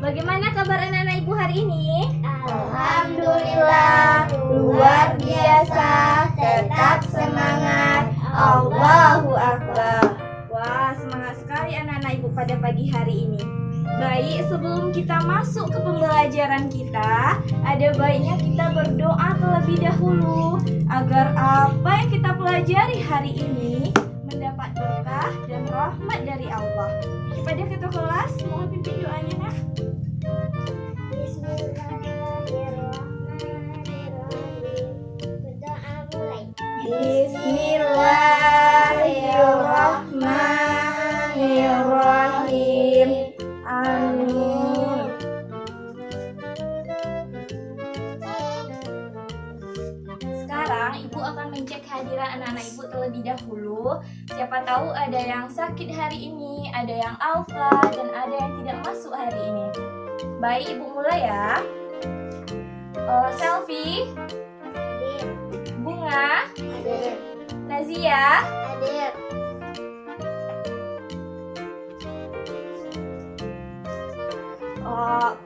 Bagaimana kabar anak-anak ibu hari ini? Alhamdulillah, luar biasa, tetap semangat, Allahu Akbar. Wah, semangat sekali anak-anak ibu pada pagi hari ini. Baik, sebelum kita masuk ke pembelajaran kita, ada baiknya kita berdoa terlebih dahulu agar apa yang kita pelajari hari ini mendapat berkah dan rahmat dari Allah. Kepada ketua kelas, mohon pimpin doanya nak. Bismillahirrahmanirrahim. Amin. Sekarang ibu akan mencek kehadiran anak-anak ibu terlebih dahulu. Siapa tahu ada yang sakit hari ini, ada yang alfa, dan ada yang tidak masuk hari ini. Baik, ibu mulai ya. Selfie, Bunga, Hadir, Nazia, hadir.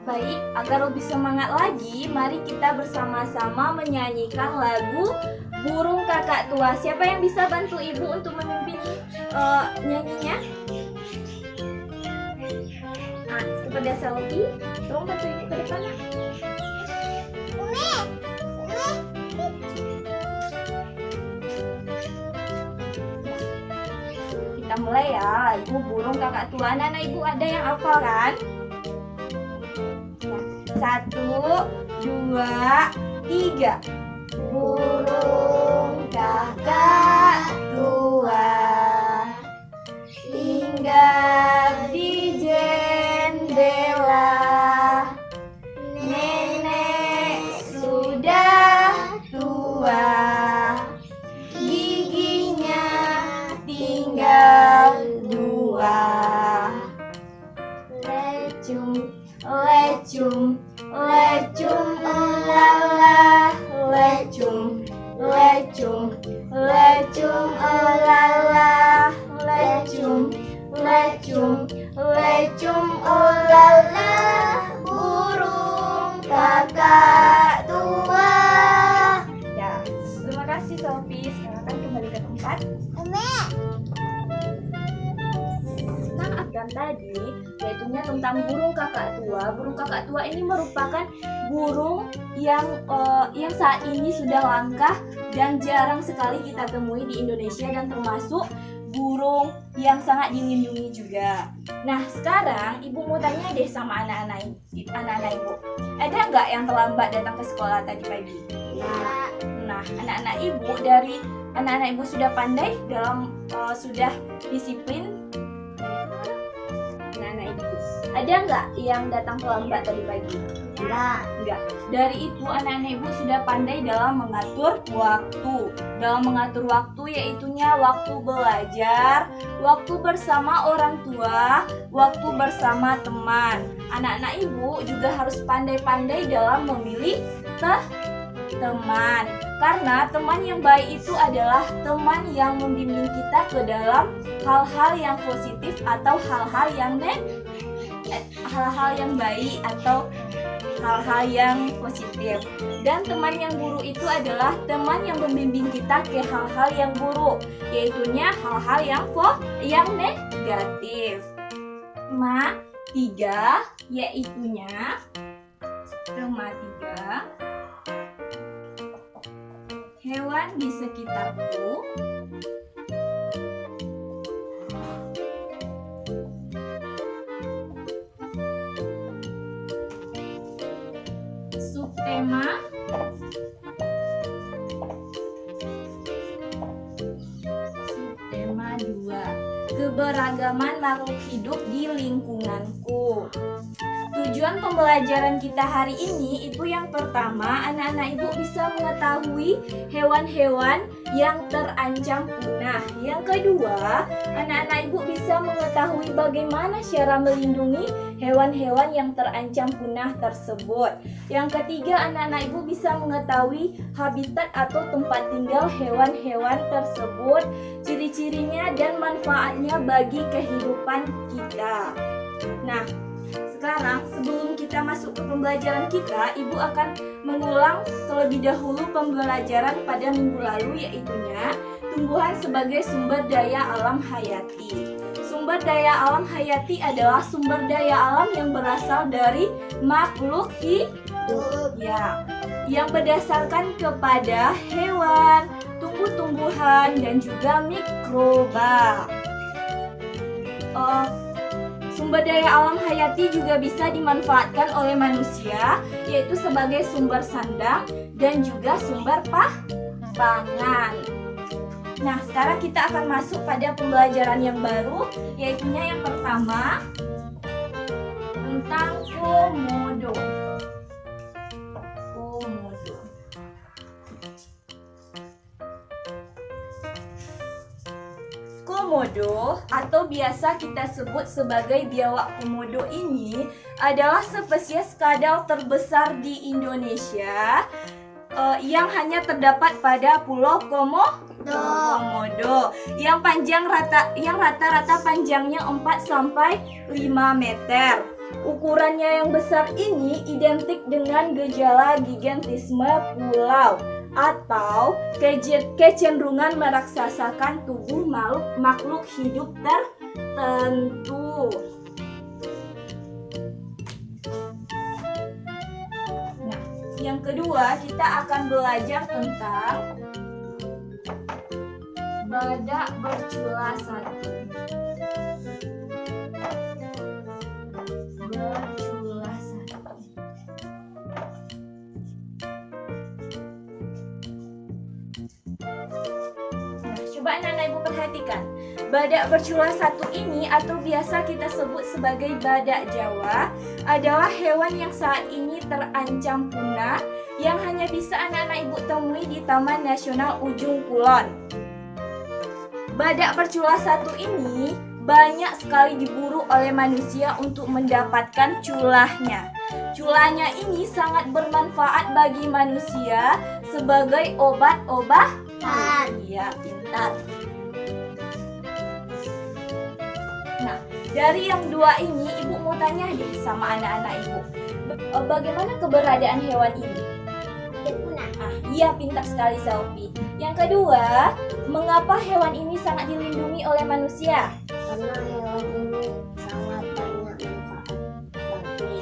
baik, agar lebih semangat lagi, mari kita bersama-sama menyanyikan lagu Burung Kakak Tua. Siapa yang bisa bantu ibu untuk memimpin nyanyinya? Kepada Selfie, tolong bantu ibu ke depan nak. Kita mulai ya, lagu Burung Kakak Tua. Anak-anak ibu ada yang hafal kan? 1, 2, 3. Burung kakak tua Tinggal di jendela, nenek sudah tua, giginya tinggal 2. lecung, Lecung, lecung, ulala, lecung, lecung, lecung, ulala, lecung, lecung, lecung, ulala, burung kakak tua. Ya, terima kasih Sophie. Sekarang kan kembali ke tempat. Maafkan tadi, yaitunya tentang burung kakak tua. Burung kakak tua ini merupakan burung yang saat ini sudah langka dan jarang sekali kita temui di Indonesia, dan termasuk burung yang sangat dilindungi juga. Nah, sekarang ibu mau tanya deh sama anak-anak ibu. Ada nggak yang terlambat datang ke sekolah tadi pagi? Nah, anak-anak ibu sudah pandai dalam sudah disiplin. Anak-anak ibu, ada nggak yang datang terlambat tadi pagi? Enggak. Dari itu anak-anak ibu sudah pandai dalam mengatur waktu. Dalam mengatur waktu yaitunya waktu belajar, waktu bersama orang tua, waktu bersama teman. Anak-anak ibu juga harus pandai-pandai dalam memilih teman. Karena teman yang baik itu adalah teman yang membimbing kita ke dalam hal-hal yang positif atau hal-hal yang baik atau hal-hal yang positif. Dan teman yang buruk itu adalah teman yang membimbing kita ke hal-hal yang buruk, yaitunya hal-hal yang negatif. 3, yaitunya tema 3, hewan di sekitarku. Subtema Subtema 2, keberagaman makhluk hidup di lingkunganku. Tujuan pembelajaran kita hari ini itu yang pertama, anak-anak ibu bisa mengetahui hewan-hewan yang terancam punah. Yang kedua, anak-anak ibu bisa mengetahui bagaimana cara melindungi hewan-hewan yang terancam punah tersebut. Yang ketiga, anak-anak ibu bisa mengetahui habitat atau tempat tinggal hewan-hewan tersebut, ciri-cirinya dan manfaatnya bagi kehidupan kita. Nah, sekarang sebelum kita masuk ke pembelajaran kita, Ibu akan mengulang terlebih dahulu pembelajaran pada minggu lalu, yaitunya tumbuhan sebagai sumber daya alam hayati. Sumber daya alam hayati adalah sumber daya alam yang berasal dari makhluk hidup, ya, yang berdasarkan kepada hewan, tumbuh-tumbuhan, dan juga mikroba. Sumber daya alam hayati juga bisa dimanfaatkan oleh manusia, yaitu sebagai sumber sandang dan juga sumber pangan. Nah, sekarang kita akan masuk pada pembelajaran yang baru, yaitunya yang pertama tentang komodo. Komodo atau biasa kita sebut sebagai biawak komodo ini adalah spesies kadal terbesar di Indonesia yang hanya terdapat pada Pulau Komodo yang rata-rata panjangnya 4 sampai 5 meter. Ukurannya yang besar ini identik dengan gejala gigantisme pulau atau kecenderungan meraksasakan tubuh makhluk hidup tertentu. Nah, yang kedua kita akan belajar tentang badak bercula satu. Coba anak-anak ibu perhatikan, badak bercula satu ini atau biasa kita sebut sebagai badak Jawa adalah hewan yang saat ini terancam punah yang hanya bisa anak-anak ibu temui di Taman Nasional Ujung Kulon. Badak bercula satu ini banyak sekali diburu oleh manusia untuk mendapatkan culahnya. Culahnya ini sangat bermanfaat bagi manusia sebagai obat-obatan. Iya, pintar. Nah, dari yang dua ini, Ibu mau tanya deh sama anak-anak Ibu. Bagaimana keberadaan hewan ini? Punah. Iya, pintar sekali Selfie. Yang kedua, mengapa hewan ini sangat dilindungi oleh manusia? Karena hewan ini sangat banyak manfaat bagi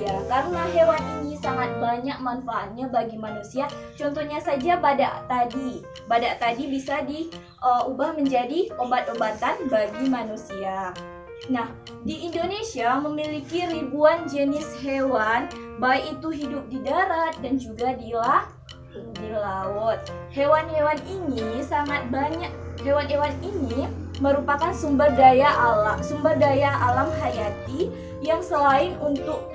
Iya, karena hewan ini sangat banyak manfaatnya bagi manusia. Contohnya saja badak tadi. Badak tadi bisa diubah menjadi obat-obatan bagi manusia. Nah, di Indonesia memiliki ribuan jenis hewan, baik itu hidup di darat dan juga di laut. Hewan-hewan ini sangat banyak. Hewan-hewan ini merupakan sumber daya alam hayati yang selain untuk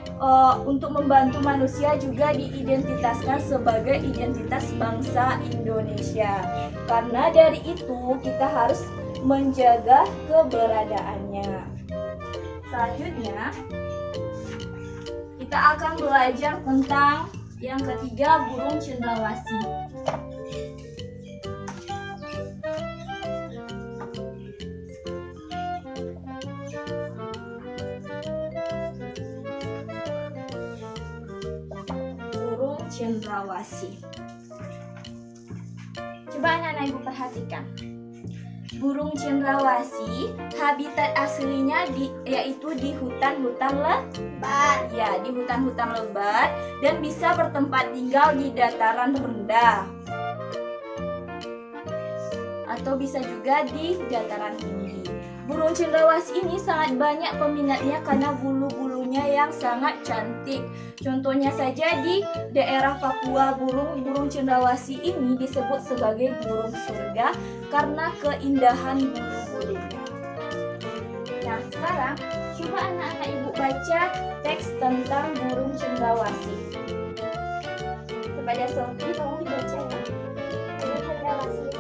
membantu manusia juga diidentitaskan sebagai identitas bangsa Indonesia. Karena dari itu kita harus menjaga keberadaannya. Selanjutnya kita akan belajar tentang yang ketiga, burung cendrawasih. Cendrawasih. Coba anak-anak ibu perhatikan. Burung cendrawasih habitat aslinya yaitu di hutan-hutan lebat. Ya, di hutan-hutan lebat dan bisa bertempat tinggal di dataran rendah. Atau bisa juga di dataran tinggi. Burung cendrawasih ini sangat banyak peminatnya karena bulu-bulunya yang sangat cantik. Contohnya saja di daerah Papua, burung cendrawasih ini disebut sebagai burung surga karena keindahan bulu-bulunya. Nah, sekarang coba anak-anak ibu baca teks tentang burung cendrawasih. Kepada Sophie, tolong dibaca ya. burung cendrawasih.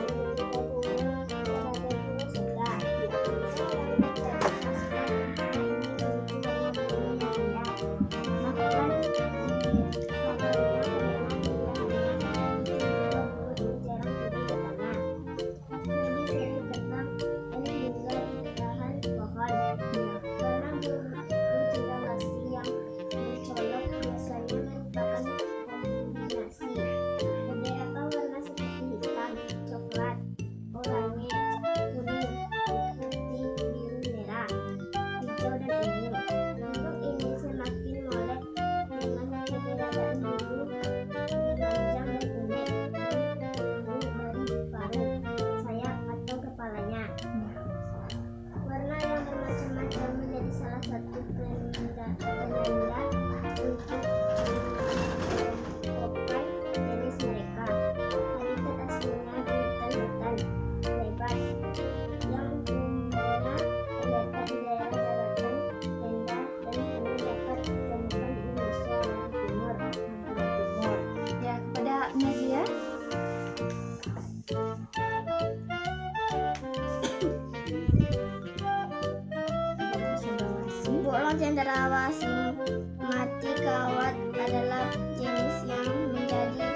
cendrawasih mati kawat adalah jenis yang menjadi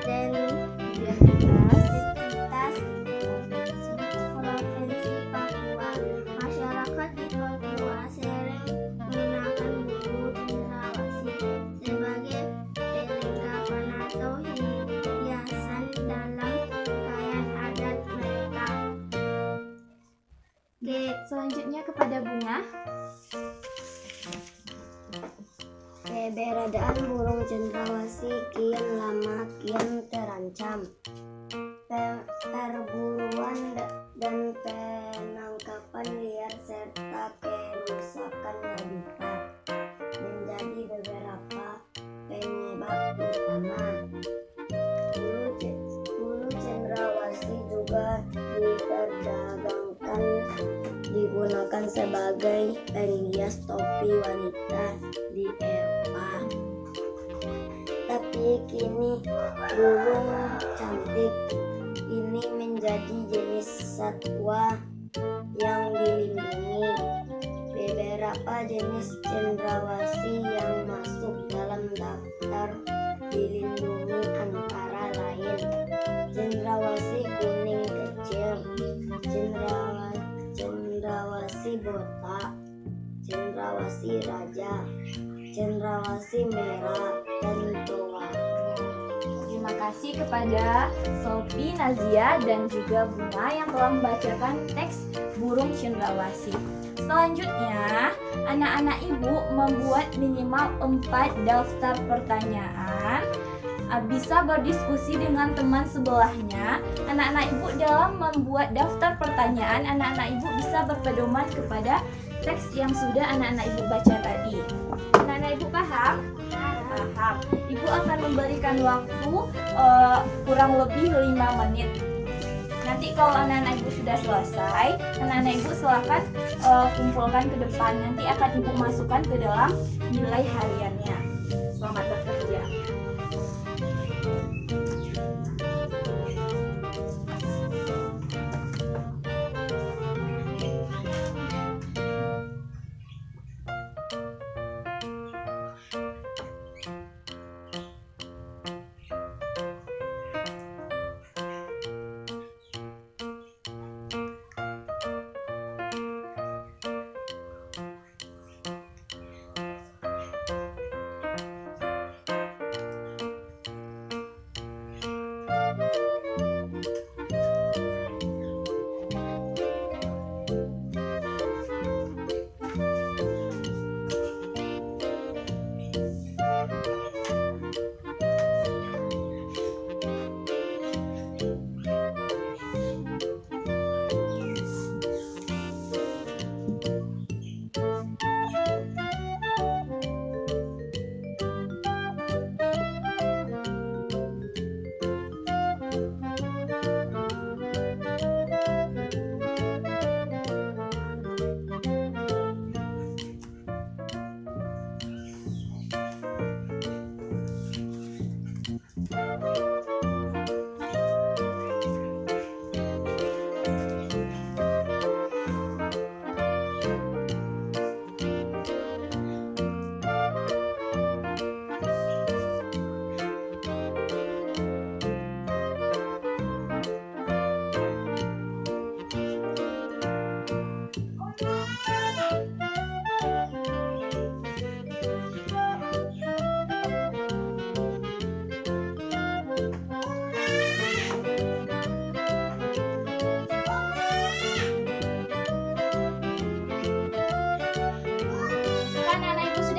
identitas Provinsi Papua. Masyarakat di Papua sering menggunakan bulu cendrawasih sebagai perlengkapan atau hiasan dalam pakaian adat mereka. Selanjutnya kepada Bunga. Keberadaan burung cendrawasih kian lama kian terancam. Perburuan dan penangkapan liar serta kerusakan habitat menjadi beberapa penyebab utama. Bulu cendrawasih juga digunakan sebagai penghias topi wanita di Eropa. Tapi kini burung cantik ini menjadi jenis satwa yang dilindungi. Beberapa jenis cendrawasih yang masuk dalam daftar dilindungi antara lain cendrawasih kuning kecil, cendrawasih botak, cendrawasih raja, cendrawasih merah, dan toa. Terima kasih kepada Sophie, Nazia, dan juga Bunga yang telah membacakan teks burung cendrawasih. Selanjutnya, anak-anak ibu membuat minimal 4 daftar pertanyaan. Bisa berdiskusi dengan teman sebelahnya. Anak-anak ibu dalam membuat daftar pertanyaan, anak-anak ibu bisa berpedoman kepada teks yang sudah anak-anak ibu baca tadi. Anak-anak ibu paham? Paham. Ibu akan memberikan waktu kurang lebih 5 menit. Nanti kalau anak-anak ibu sudah selesai, anak-anak ibu silakan kumpulkan ke depan. Nanti akan ibu masukkan ke dalam nilai hariannya. Selamat bekerja.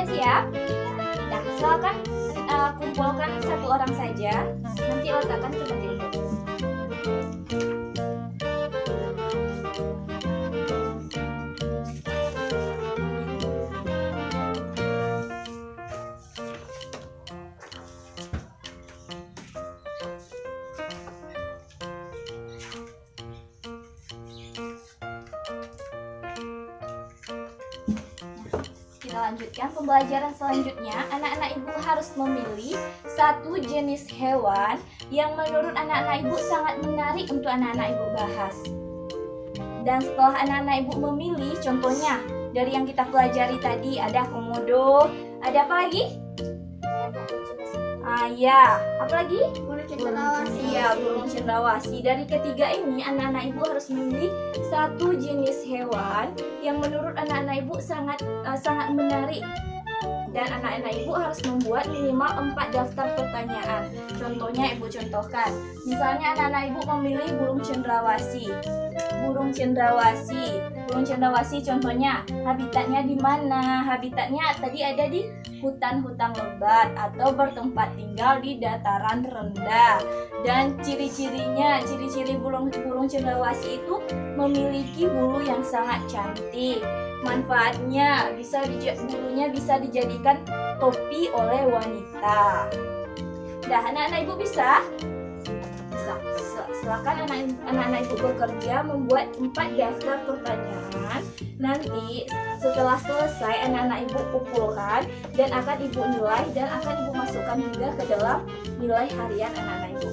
Siap? Nah, silakan kumpulkan satu orang saja. Nanti letakkan ke meja itu. Lanjutkan pembelajaran selanjutnya. Anak-anak ibu harus memilih satu jenis hewan yang menurut anak-anak ibu sangat menarik untuk anak-anak ibu bahas. Dan setelah anak-anak ibu memilih, contohnya dari yang kita pelajari tadi. Ada komodo, ada apa lagi? Ya, apa lagi? Burung cendrawasih. Iya, burung cendrawasih. Dari ketiga ini, anak-anak ibu harus memilih satu jenis hewan yang menurut anak-anak ibu sangat menarik. Dan anak-anak ibu harus membuat minimal 4 daftar pertanyaan. Contohnya ibu contohkan. Misalnya anak-anak ibu memilih burung cendrawasih. Burung cendrawasih contohnya habitatnya di mana? Habitatnya tadi ada di hutan-hutan lebat atau bertempat tinggal di dataran rendah. Dan ciri burung cendrawasih itu memiliki bulu yang sangat cantik. Manfaatnya bulunya bisa dijadikan topi oleh wanita. Dah, anak-anak ibu bisa? Silakan anak-anak ibu bekerja membuat 4 daftar pertanyaan. Nanti setelah selesai anak-anak ibu kumpulkan dan akan ibu nilai dan akan ibu masukkan juga ke dalam nilai harian anak-anak ibu.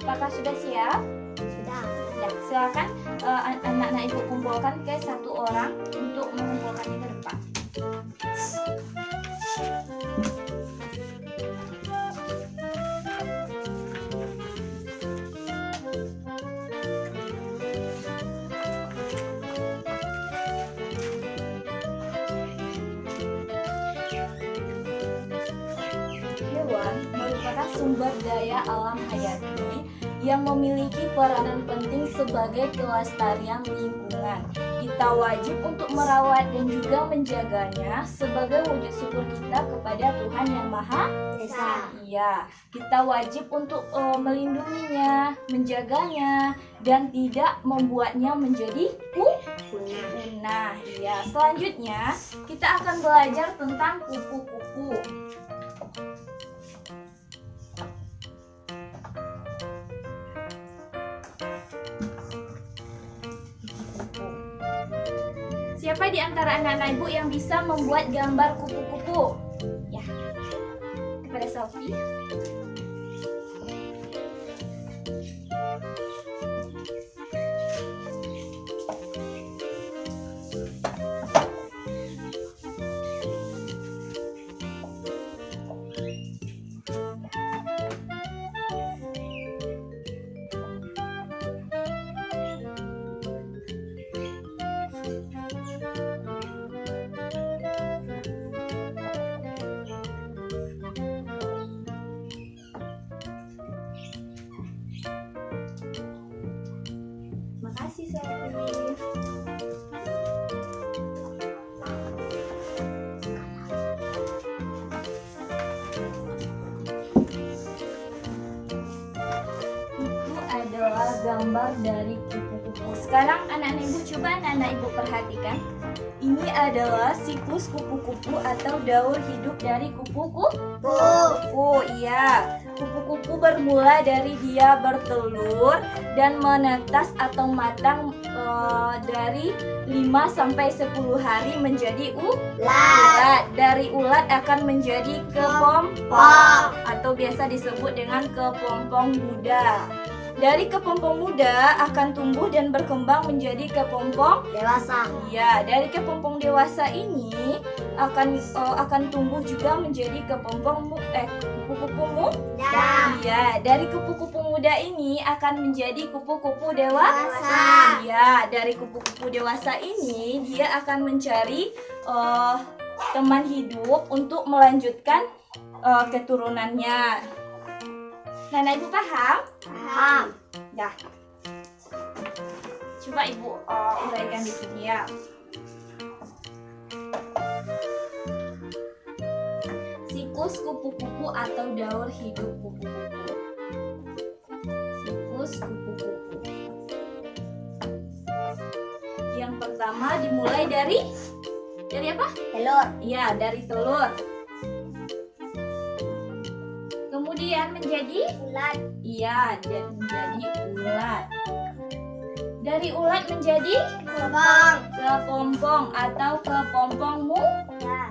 Apakah sudah siap? Sudah. Sudah. Silakan anak-anak ibu kumpulkan ke satu orang untuk mengumpulkannya ke depan. Hewan merupakan sumber daya alam hayati yang memiliki peranan penting sebagai kelestarian lingkungan. Kita wajib untuk merawat dan juga menjaganya sebagai wujud syukur kita kepada Tuhan Yang Maha Esa. Iya, kita wajib untuk melindunginya, menjaganya, dan tidak membuatnya menjadi punah. Iya, selanjutnya kita akan belajar tentang kupu-kupu. Siapa di antara anak-anak ibu yang bisa membuat gambar kupu-kupu? Ya, kepada Sophie. Makasih Sophie. Itu adalah gambar dari kupu-kupu. sekarang anak-anak ibu coba anak-anak ibu perhatikan. Ini adalah siklus kupu-kupu atau daur hidup dari kupu-kupu. Iya, kupu-kupu bermula dari dia bertelur dan menetas atau matang dari 5 sampai 10 hari menjadi ulat. Dari ulat akan menjadi kepompong atau biasa disebut dengan kepompong muda. Dari kepompong muda akan tumbuh dan berkembang menjadi kepompong Dewasa. ya. Dari kepompong dewasa ini akan tumbuh juga menjadi kupu-kupu muda. Ya, dari kupu-kupu muda ini akan menjadi kupu-kupu dewasa. Ya, dari kupu-kupu dewasa ini dia akan mencari teman hidup untuk melanjutkan keturunannya. Nana ibu paham? Paham. Dah. Coba ibu uraikan di sini ya. Siklus kupu-kupu atau daur hidup kupu-kupu. Siklus kupu-kupu. Yang pertama dimulai dari apa? Telur. Iya, dari telur. Kemudian menjadi Ulat. iya, menjadi ulat. Dari ulat menjadi kepompong atau kepompong muda.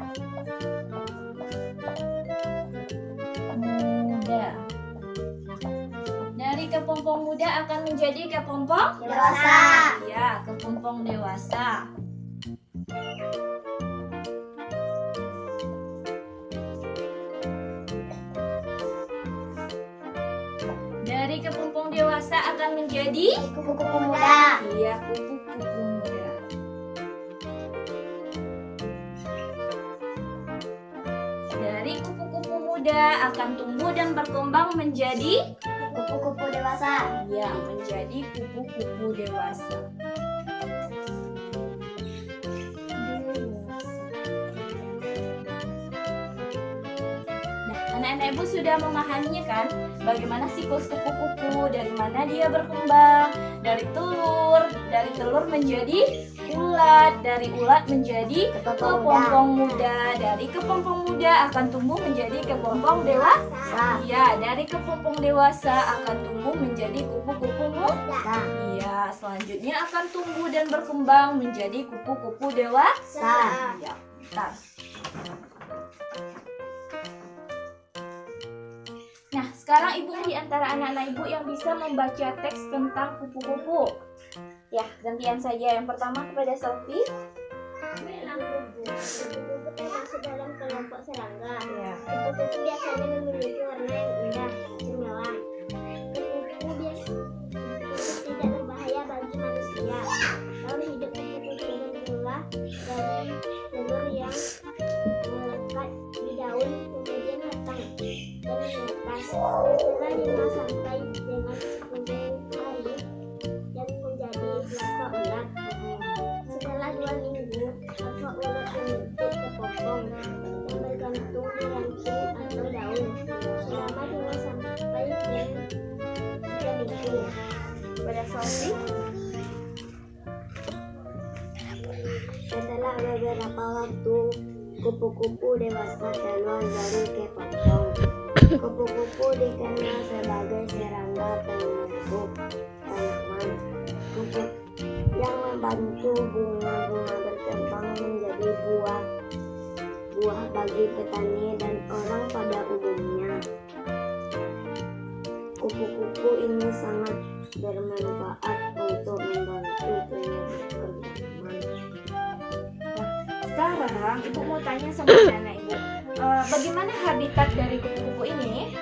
Dari kepompong muda akan menjadi kepompong Dewasa. ya, kepompong dewasa. Dari kepompong dewasa akan menjadi Kupu-kupu muda. iya, kupu-kupu muda. Dari kupu-kupu muda akan tumbuh dan berkembang menjadi Kupu-kupu dewasa. iya, menjadi kupu-kupu dewasa. Nah, anak-anak ibu sudah memahaminya kan? Bagaimana siklus kupu-kupu, dari mana dia berkembang, dari telur menjadi ulat, dari ulat menjadi kepompong muda, dari kepompong muda akan tumbuh menjadi kepompong dewasa. Iya, dari kepompong dewasa akan tumbuh menjadi kupu-kupu muda. Iya, selanjutnya akan tumbuh dan berkembang menjadi kupu-kupu dewasa. Iya, bentar. Nah, sekarang ibu di antara anak-anak ibu yang bisa membaca teks tentang kupu-kupu. Ya, gantian saja. Yang pertama kepada Sophie. Kupu-kupu termasuk dalam kelompok serangga. Ya. Kupu-kupu biasanya memiliki warna yang indah, cemerlang. Kupu-kupu tidak berbahaya bagi manusia. Daur hidup kupu-kupu bermula dari telur yang melekat di daun, kemudian matang dan menetas. Setelah 5 sampai dengan 10 hari dan menjadi larva ulat. Setelah 2 minggu, larva ulat membentuk kepompong yang bergantung di ranting atau daun selama 2 sampai 3 minggu. Kepada Sophie. Setelah beberapa waktu, kupu-kupu dewasa keluar dari kepompong. Kupu-kupu dikenal sebagai serangga penyerbu tanaman. Kupu yang membantu bunga-bunga berkembang menjadi buah bagi petani dan orang pada umumnya. Kupu-kupu ini sangat bermanfaat untuk membantu penyerbu tanaman. Sekarang ibu mau tanya sama anak ibu. Bagaimana habitat dari kupu-kupu ini?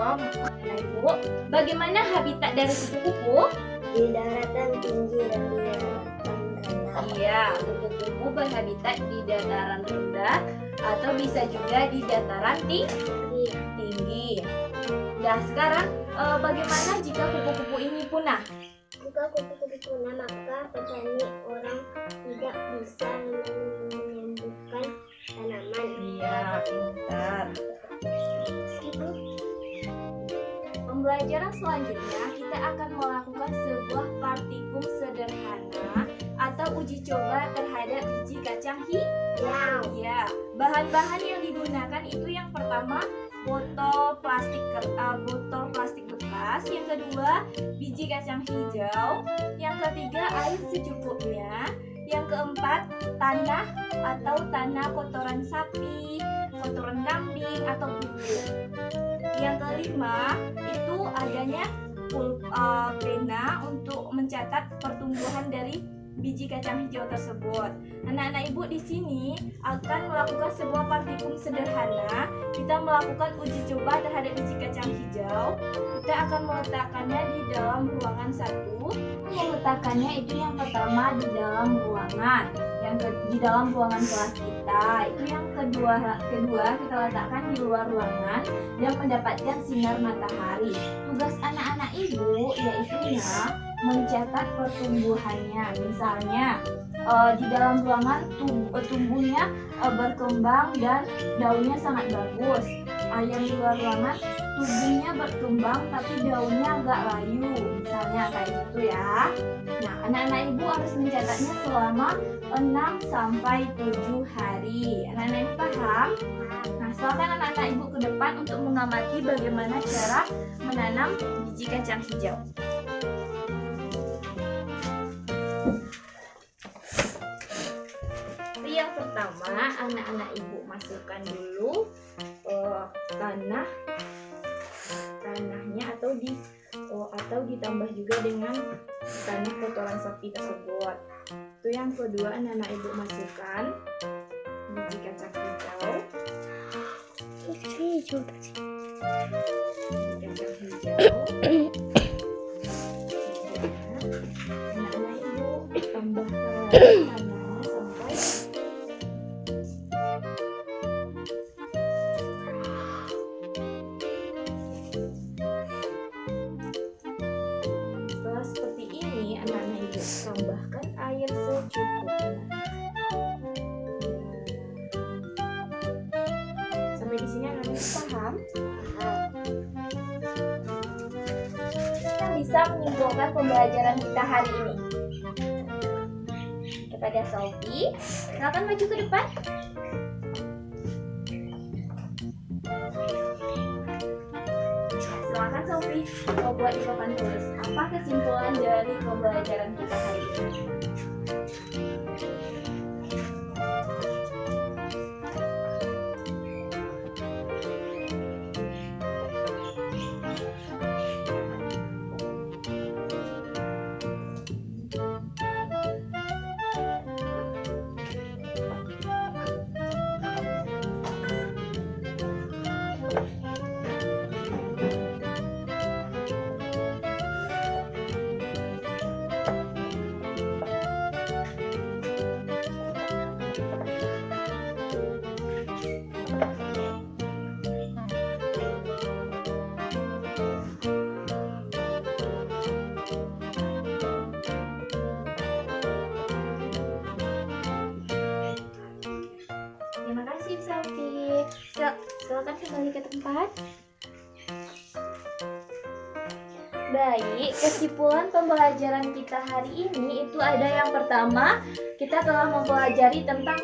Nah, ibu, bagaimana habitat dari kupu-kupu? Di daratan tinggi dan di daratan rendah. Iya, kupu-kupu berhabitat di dataran rendah atau bisa juga di dataran tinggi. Nah, sekarang bagaimana jika kupu-kupu ini punah? Jika kupu-kupu punah, maka petani orang tidak bisa menyembuhkan tanaman. Iya, pintar. pembelajaran selanjutnya kita akan melakukan sebuah partikum sederhana atau uji coba terhadap biji kacang hijau. Ya, bahan-bahan yang digunakan itu yang pertama botol plastik bekas, yang kedua biji kacang hijau, yang ketiga air secukupnya, yang keempat tanah atau tanah kotoran sapi, kotoran kambing atau pupuk. Yang kelima itu adanya pena untuk mencatat pertumbuhan dari biji kacang hijau tersebut. Anak-anak ibu di sini akan melakukan sebuah partikum sederhana. Kita melakukan uji coba terhadap biji kacang hijau. Kita akan meletakkannya di dalam ruangan satu. Meletakkannya itu yang pertama di dalam ruangan, di dalam ruangan kelas kita. Itu yang kedua kita letakkan di luar ruangan dan mendapatkan sinar matahari. Tugas anak-anak ibu yaitu mencatat pertumbuhannya. Misalnya di dalam ruangan tumbuhnya berkembang dan daunnya sangat bagus. Yang di luar ruangan tubuhnya berkembang tapi daunnya agak layu, misalnya kayak gitu ya. Nah, anak-anak ibu harus mencatatnya selama 6 sampai 7 hari. Anak-anak ibu paham? Nah, silakan anak-anak ibu ke depan untuk mengamati bagaimana cara menanam biji kacang hijau. Yang pertama, anak-anak ibu masukkan dulu tanahnya atau ditambah juga dengan tanah kotoran sapi tersebut. Itu yang kedua, anak-anak ibu masukkan biji kacang hijau. Biji kacang hijau. Anak-anak ibu tambahkan tanahnya sampai seperti ini. Anak-anak ibu tambahkan air secukupnya. Sampai di sini anak-anak ibu paham? Kita bisa menyimpulkan pembelajaran kita hari ini. Kepada Sophie, silakan maju ke depan. Silakan Sophie, buat di papan tulis. Apa kesimpulan dari pembelajaran kita hari ini? Terima kasih Sophie. Silakan kembali ke tempat. Baik, kesimpulan pembelajaran kita hari ini itu ada yang pertama, kita telah mempelajari tentang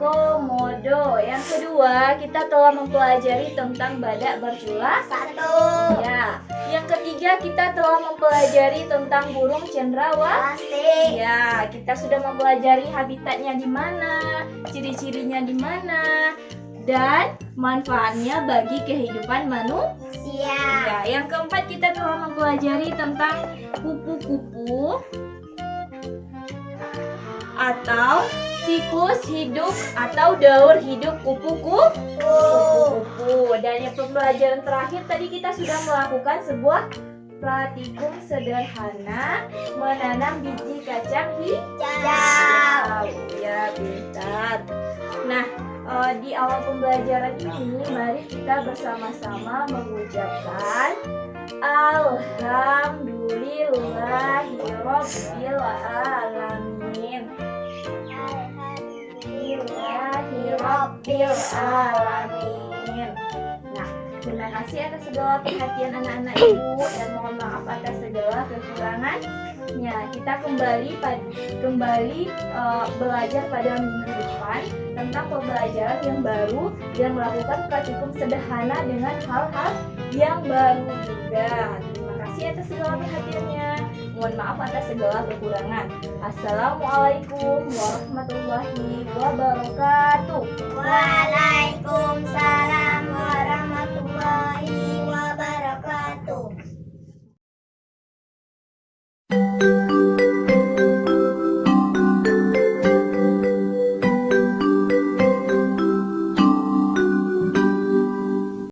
komodo. Yang kedua, kita telah mempelajari tentang badak bercula Satu. Ya. Yang ketiga, kita telah mempelajari tentang burung cendrawasih. Ya, kita sudah mempelajari habitatnya di mana, ciri-cirinya di mana, dan manfaatnya bagi kehidupan manusia. Ya, yang keempat, kita telah mempelajari tentang kupu-kupu atau siklus hidup atau daur hidup kupu-kupu. Dan yang pembelajaran terakhir tadi kita sudah melakukan sebuah praktikum sederhana menanam biji kacang hijau. Ya, pintar. Nah, di awal pembelajaran ini mari kita bersama-sama mengucapkan Alhamdulillahirobbilalamin. Alhamdulillahirobbilalamin. Nah, Terima kasih atas segala perhatian anak-anak ibu dan mohon maaf atas segala kekurangannya. Kita kembali belajar pada minggu depan tentang pembelajaran yang baru dan melakukan praktikum sederhana dengan hal-hal yang baru juga. Terima kasih atas segala perhatiannya. Mohon maaf atas segala kekurangan. Assalamualaikum warahmatullahi wabarakatuh. Waalaikumsalam warahmatullahi